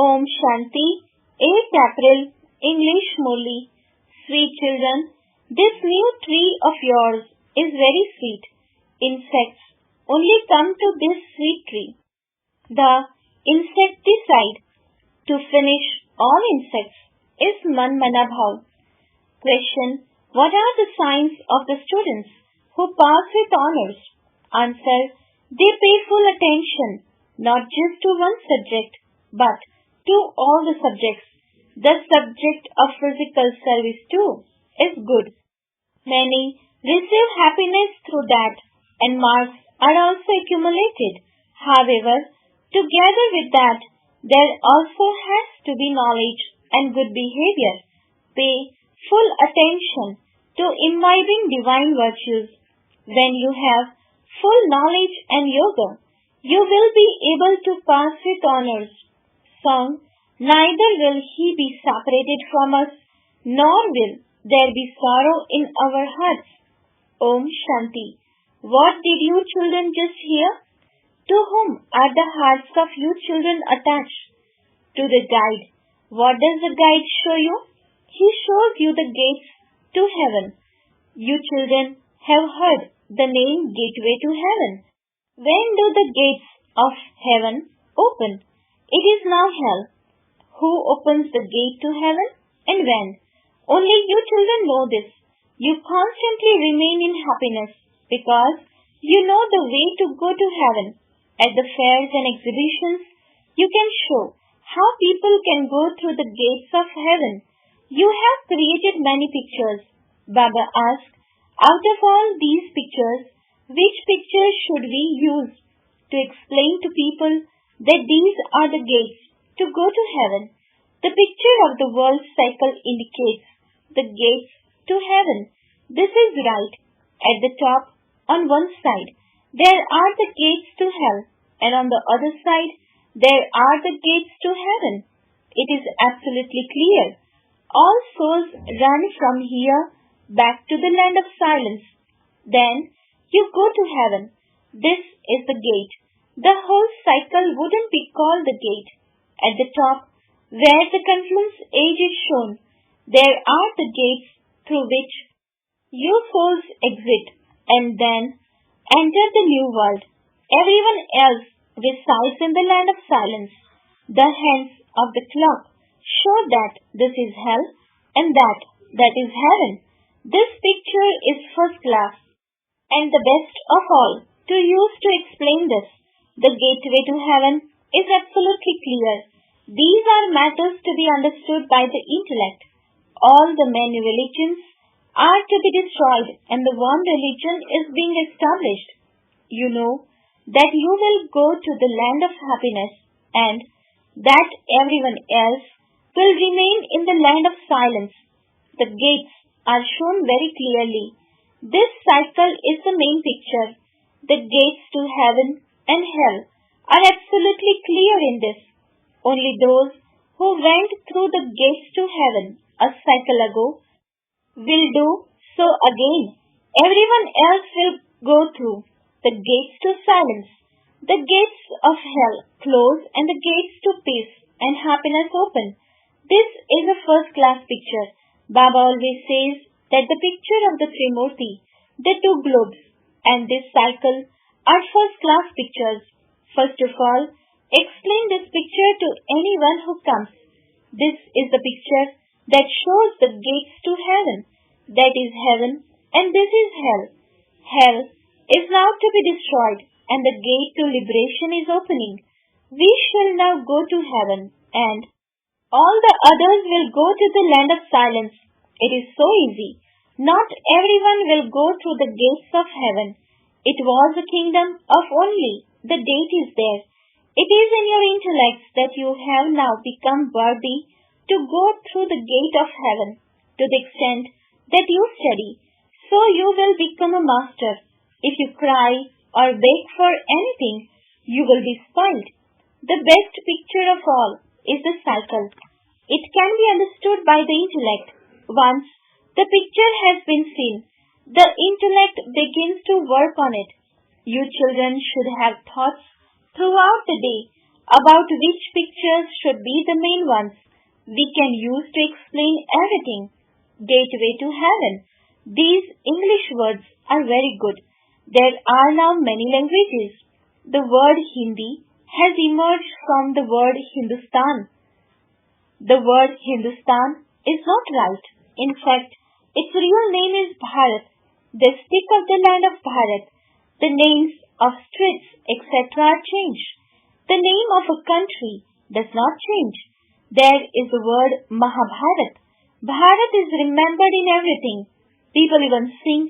Om Shanti, 8th April, English Murli. Sweet children, this new tree of yours is very sweet. Insects only come to this sweet tree. The insecticide to finish all insects is Man Mana Bhav. Question: what are the signs of the students who pass with honors? Answer: they pay full attention not just to one subject but to all the subjects. The subject of physical service too is good. Many receive happiness through that, and marks are also accumulated. However, together with that, there also has to be knowledge and good behavior. Pay full attention to imbibing divine virtues. When you have full knowledge and yoga, you will be able to pass with honors. Song: neither will he be separated from us, nor will there be sorrow in our hearts. Om Shanti. What did you children just hear? To whom are the hearts of you children attached? To the guide. What does the guide show you? He shows you the gates to heaven. You children have heard the name Gateway to Heaven. When do the gates of heaven open? It is now hell. Who opens the gate to heaven and when? Only you children know this. You constantly remain in happiness because you know the way to go to heaven. At the fairs and exhibitions, you can show how people can go through the gates of heaven. You have created many pictures. Baba asked, out of all these pictures, which picture should we use to explain to people that these are the gates to go to heaven? The picture of the world cycle indicates the gates to heaven. This is right. At the top, on one side, there are the gates to hell, and on the other side, there are the gates to heaven. It is absolutely clear. All souls run from here back to the land of silence. Then you go to heaven. This is the gate. The whole cycle wouldn't be called the gate. At the top, where the confluence age is shown, there are the gates through which you souls exit and then enter the new world. Everyone else resides in the land of silence. The hands of the clock show that this is hell and that is heaven. This picture is first class and the best of all to use to explain this. The gateway to heaven is absolutely clear. These are matters to be understood by the intellect. All the many religions are to be destroyed and the one religion is being established. You know that you will go to the land of happiness and that everyone else will remain in the land of silence. The gates are shown very clearly. This cycle is the main picture. The gates to heaven and hell are absolutely clear in this. Only those who went through the gates to heaven a cycle ago will do so again. Everyone else will go through the gates to silence. The gates of hell close and the gates to peace and happiness open. This is a first-class picture. Baba always says that the picture of the Trimurti, the two globes, and this cycle are first-class pictures. First of all, explain this picture to anyone who comes. This is the picture that shows the gates to heaven. That is heaven and this is hell. Hell is now to be destroyed and the gate to liberation is opening. We shall now go to heaven and all the others will go to the land of silence. It is so easy. Not everyone will go through the gates of heaven. It was a kingdom of only the gate is there. It is in your intellect that you have now become worthy to go through the gate of heaven to the extent that you study. So you will become a master. If you cry or beg for anything, you will be spoiled. The best picture of all is the cycle. It can be understood by the intellect. Once the picture has been seen, the intellect begins to work on it. You children should have thoughts throughout the day about which pictures should be the main ones we can use to explain everything. Gateway to heaven. These English words are very good. There are now many languages. The word Hindi has emerged from the word Hindustan. The word Hindustan is not right. In fact, its real name is Bharat, the stick of the land of Bharat. The names of streets, etc. are changed. The name of a country does not change. There is the word Mahabharat. Bharat is remembered in everything. People even sing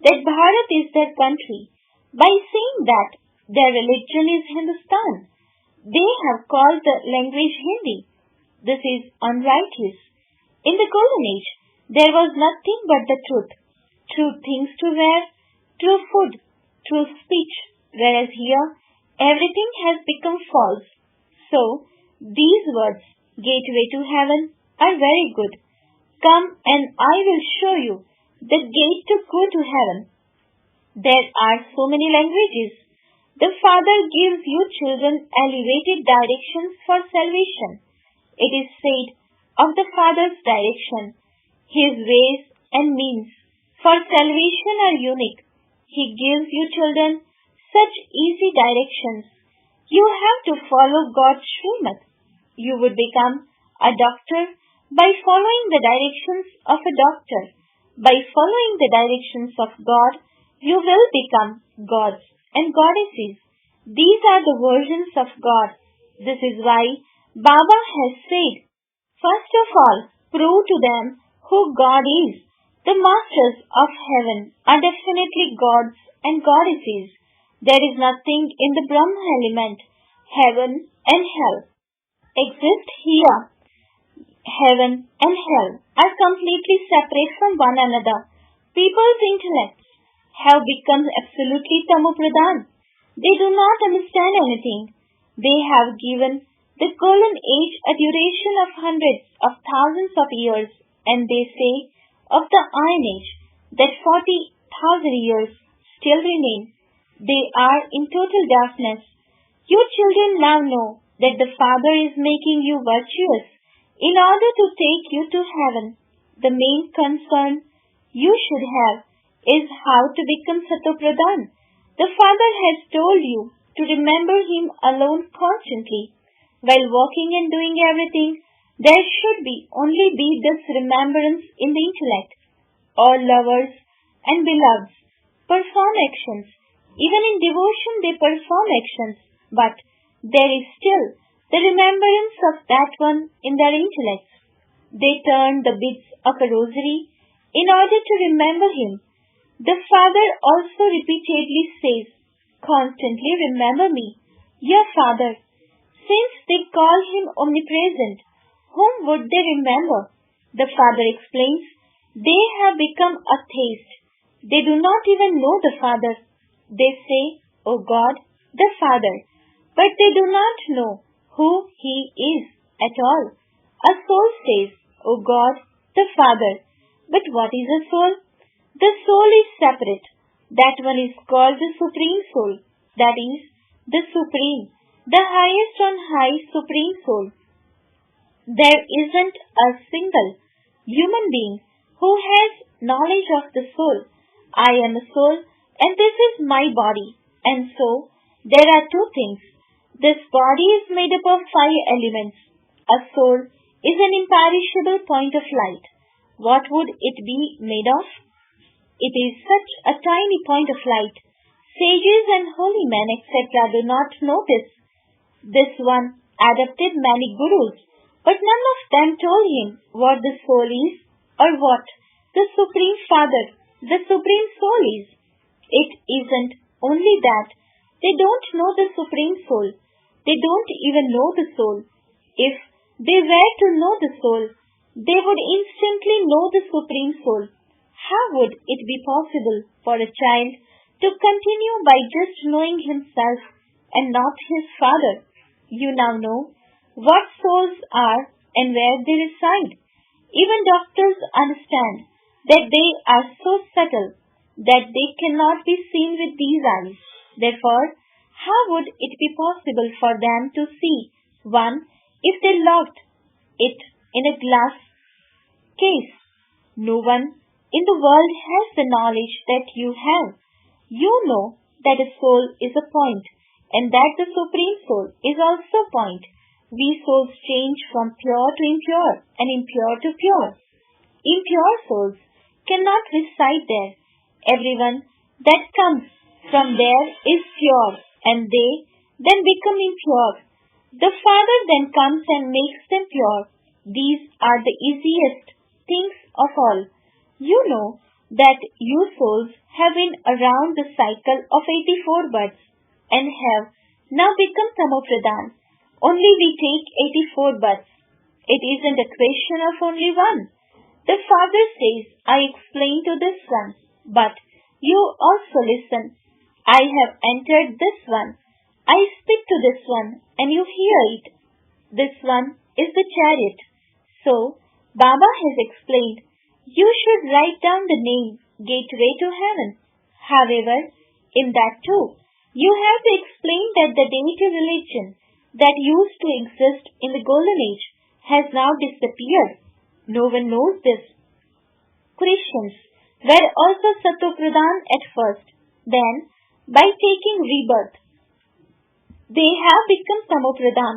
that Bharat is their country. By saying that, their religion is Hindustan. They have called the language Hindi. This is unrighteous. In the Golden Age, there was nothing but the truth. True things to wear, true food, true speech, whereas here, everything has become false. So, these words, gateway to heaven, are very good. Come and I will show you the gate to go to heaven. There are so many languages. The Father gives you children elevated directions for salvation. It is said of the Father's direction, His ways and means for salvation are unique. He gives you children such easy directions. You have to follow God's Srimad. You would become a doctor by following the directions of a doctor. By following the directions of God, you will become gods and goddesses. These are the versions of God. This is why Baba has said, first of all, prove to them who God is. The masters of heaven are definitely gods and goddesses. There is nothing in the Brahma element, heaven and hell, exist here. Heaven and hell are completely separate from one another. People's intellects have become absolutely tamopradhan. They do not understand anything. They have given the golden age a duration of hundreds of thousands of years, and they say of the iron age that 40,000 years still remain. They are in total darkness. You children now know that the Father is making you virtuous in order to take you to heaven. The main concern you should have is how to become Satopradhan. The Father has told you to remember Him alone constantly. While walking and doing everything, there should only be this remembrance in the intellect. All lovers and beloveds perform actions. Even in devotion they perform actions, but there is still the remembrance of that one in their intellects. They turn the beads of a rosary in order to remember Him. The Father also repeatedly says, constantly remember me, your Father. Since they call Him omnipresent, whom would they remember? The Father explains, they have become atheists. They do not even know the Father. They say, O God, the Father, but they do not know who He is at all. A soul says, O God, the Father. But what is a soul? The soul is separate. That one is called the Supreme Soul. That is, the Supreme, the highest on high Supreme Soul. There isn't a single human being who has knowledge of the soul. I am a soul and this is my body. And so, there are two things. This body is made up of 5 elements. A soul is an imperishable point of light. What would it be made of? It is such a tiny point of light. Sages and holy men, etc. do not know this. This one adopted many gurus, but none of them told him what the soul is or what the Supreme Father, the Supreme Soul is. It isn't only that they don't know the Supreme Soul. They don't even know the soul. If they were to know the soul, they would instantly know the Supreme Soul. How would it be possible for a child to continue by just knowing himself and not his father? You now know what souls are and where they reside. Even doctors understand that they are so subtle that they cannot be seen with these eyes. Therefore, how would it be possible for them to see One, if they locked it in a glass case. No one in the world has the knowledge that you have. You know that a soul is a point, and that the Supreme Soul is also a point. We souls change from pure to impure, and impure to pure. Impure souls cannot reside there. Everyone that comes from there is pure, and they then become impure. The Father then comes and makes them pure. These are the easiest things of all. You know that you souls have been around the cycle of 84 births and have now become Tamopradhan. Only we take 84 births. It isn't a question of only one. The Father says, I explain to this one, but you also listen. I have entered this one. I speak to this one, and you hear it. This one is the chariot. So, Baba has explained, you should write down the name, Gateway to Heaven. However, in that too, you have to explain that the deity religion that used to exist in the Golden Age has now disappeared. No one knows this. Christians were also Satopradhan at first. Then, by taking rebirth, they have become Tamopradhan.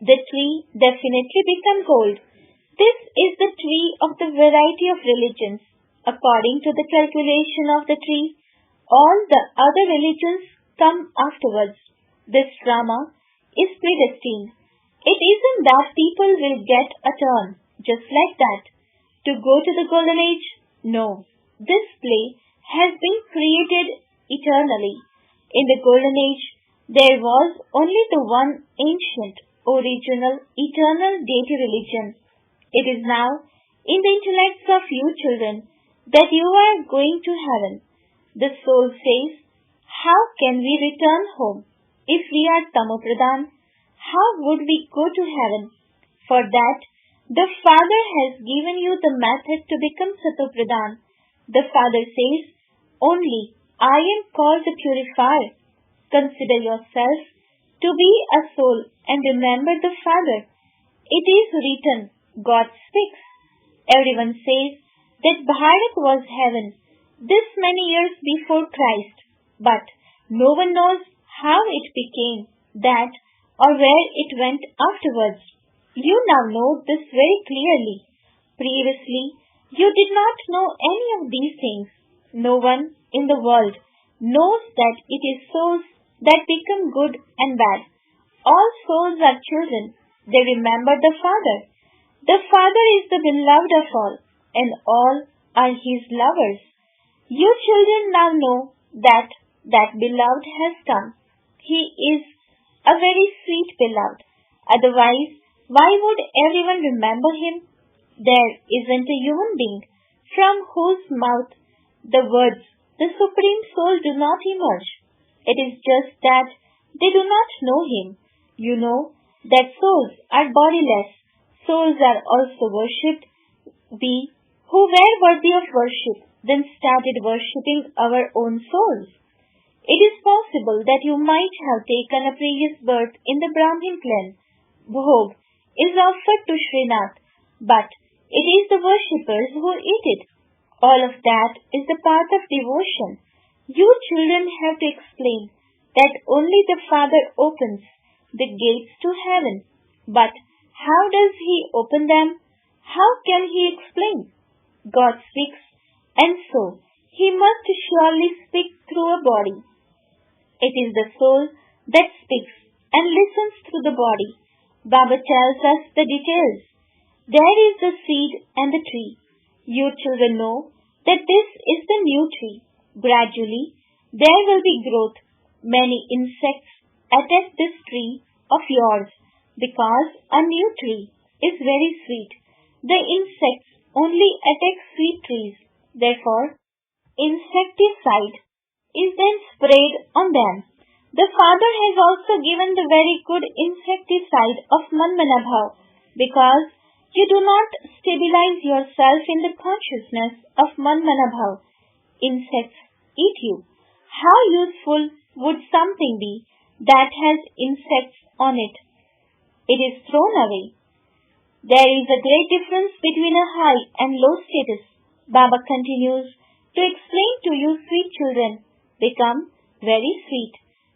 The tree definitely become gold. This is the tree of the variety of religions. According to the calculation of the tree, all the other religions come afterwards. This drama is predestined. It isn't that people will get a turn, just like that, to go to the Golden Age. No, this play has been created eternally. In the Golden Age, there was only the one ancient, original, eternal deity religion. It is now in the intellects of you children that you are going to heaven. The soul says, how can we return home? If we are Tamopradhan, how would we go to heaven? For that, the Father has given you the method to become Satopradhan. The Father says, only I am called the purifier. Consider yourself to be a soul and remember the Father. It is written, God speaks. Everyone says that Bharat was heaven this many years before Christ, but no one knows how it became that or where it went afterwards. You now know this very clearly. Previously, you did not know any of these things. No one in the world knows that it is souls that become good and bad. All souls are children. They remember the Father. The Father is the beloved of all, and all are His lovers. You children now know that that beloved has come. He is a very sweet beloved. Otherwise, why would everyone remember Him? There isn't a human being from whose mouth the words, the Supreme Soul, do not emerge. It is just that they do not know Him. You know that souls are bodiless. Souls are also worshipped. We, who were worthy of worship, then started worshipping our own souls. It is possible that you might have taken a previous birth in the Brahmin clan. Bhog is offered to Srinath, but it is the worshippers who eat it. All of that is the path of devotion. You children have to explain that only the Father opens the gates to heaven. But how does He open them? How can He explain? God speaks, and so He must surely speak through a body. It is the soul that speaks and listens through the body. Baba tells us the details. There is the seed and the tree. You children know that this is the new tree. Gradually, there will be growth. Many insects attack this tree of yours because a new tree is very sweet. The insects only attack sweet trees. Therefore, insecticide is then sprayed on them. The Father has also given the very good insecticide of Manmanabhav because you do not stabilize yourself in the consciousness of Manmanabhav. Insects eat you. How useful would something be that has insects on it? it is thrown away. There is a great difference between a high and low status. Baba continues to explain to you, sweet children, become very sweet.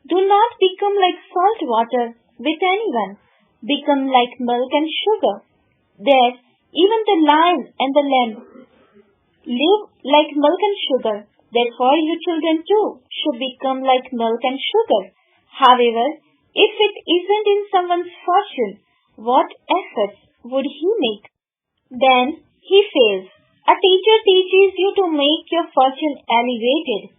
Do not become like salt water with anyone. Become like milk and sugar. There, even the lion and the lamb live like milk and sugar. Therefore, you children too should become like milk and sugar. However, if it isn't in someone's fortune, what efforts would he make? Then he fails. A teacher teaches you to make your fortune elevated.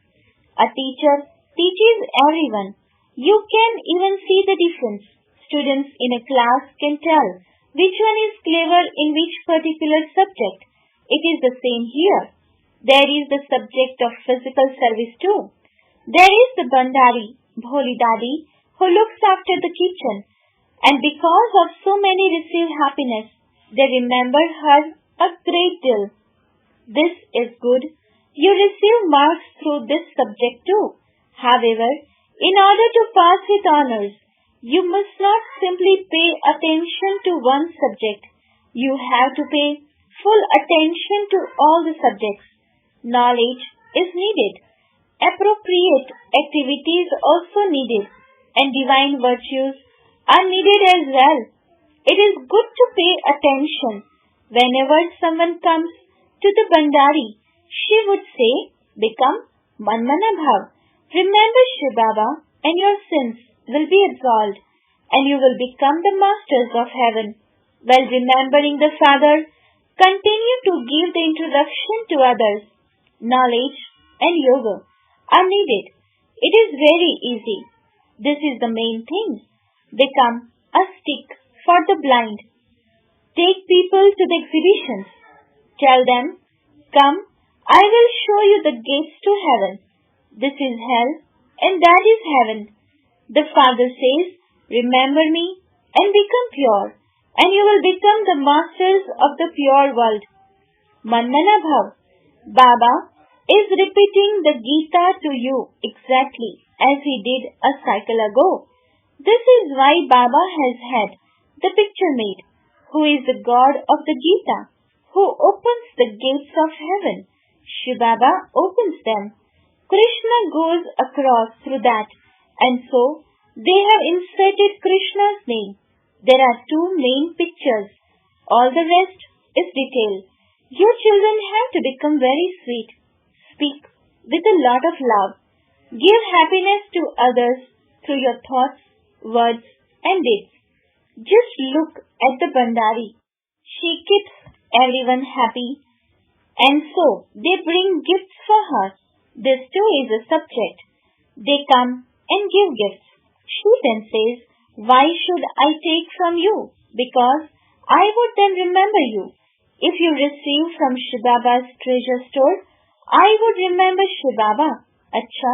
A teacher teaches everyone. You can even see the difference. Students in a class can tell which one is clever in which particular subject. It is the same here. There is the subject of physical service too. There is the Bandari, Bholi Dadi, who looks after the kitchen, and because of so many receive happiness, they remember her a great deal. This is good. You receive marks through this subject too. However, in order to pass with honors, you must not simply pay attention to one subject. You have to pay full attention to all the subjects. Knowledge is needed. Appropriate activities also needed, and divine virtues are needed as well. It is good to pay attention. Whenever someone comes to the Bandari, she would say, become Manmana Bhav. Remember Shiv Baba and your sins will be absolved and you will become the masters of heaven. While remembering the Father, continue to give the introduction to others. Knowledge and yoga are needed. It is very easy. This is the main thing. Become a stick for the blind. Take people to the exhibitions. Tell them, come, I will show you the gates to heaven. This is hell and that is heaven. The Father says, remember me and become pure, and you will become the masters of the pure world. Manmana Bhav. Baba is repeating the Gita to you exactly as he did a cycle ago. This is why Baba has had the picture made, who is the God of the Gita, who opens the gates of heaven. Shiv Baba opens them. Krishna goes across through that, and so they have inserted Krishna's name. There are two main pictures. All the rest is detail. Your children have to become very sweet. Speak with a lot of love. Give happiness to others through your thoughts, words, and deeds. Just look at the Bandari. She keeps everyone happy, and so they bring gifts for her. This too is a subject. They come and give gifts. She then says, why should I take from you? Because I would then remember you. If you receive from Shiv Baba's treasure store, I would remember Shiv Baba. Acha,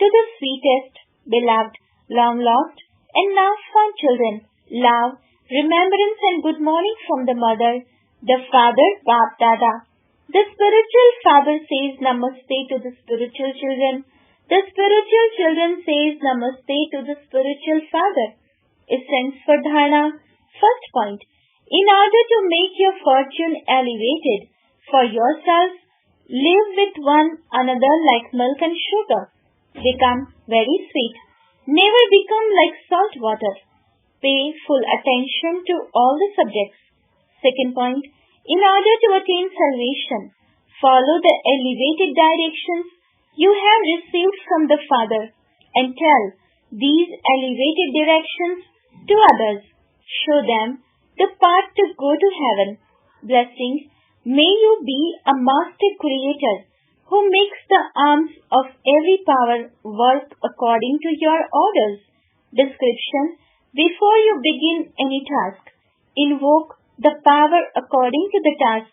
to the sweetest, beloved, long lost, and now found children, love, remembrance and good morning from the mother, the father, Bap Dada. The spiritual father says namaste to the spiritual children. The spiritual children says namaste to the spiritual father. Essence for dharana. First point. In order to make your fortune elevated for yourself, live with one another like milk and sugar. Become very sweet. Never become like salt water. Pay full attention to all the subjects. Second point. In order to attain salvation, follow the elevated directions you have received from the Father and tell these elevated directions to others. Show them the path to go to heaven. Blessings. May you be a master creator who makes the arms of every power work according to your orders. Description. Before you begin any task, invoke the power according to the task.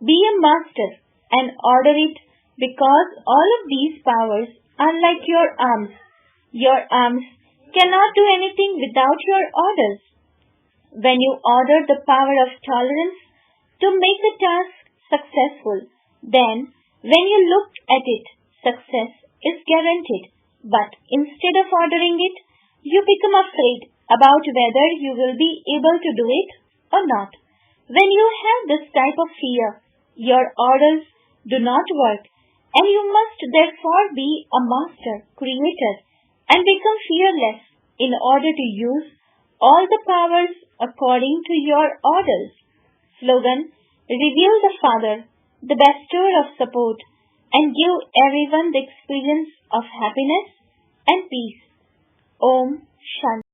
Be a master and order it, because all of these powers are like your arms. Your arms cannot do anything without your orders. When you order the power of tolerance to make the task successful, then when you look at it, success is guaranteed. But instead of ordering it, you become afraid about whether you will be able to do it or not. When you have this type of fear, your orders do not work, and you must therefore be a master creator and become fearless in order to use all the powers according to your orders. Slogan: Reveal the Father, the bestower of support, and give everyone the experience of happiness and peace. Om Shanti.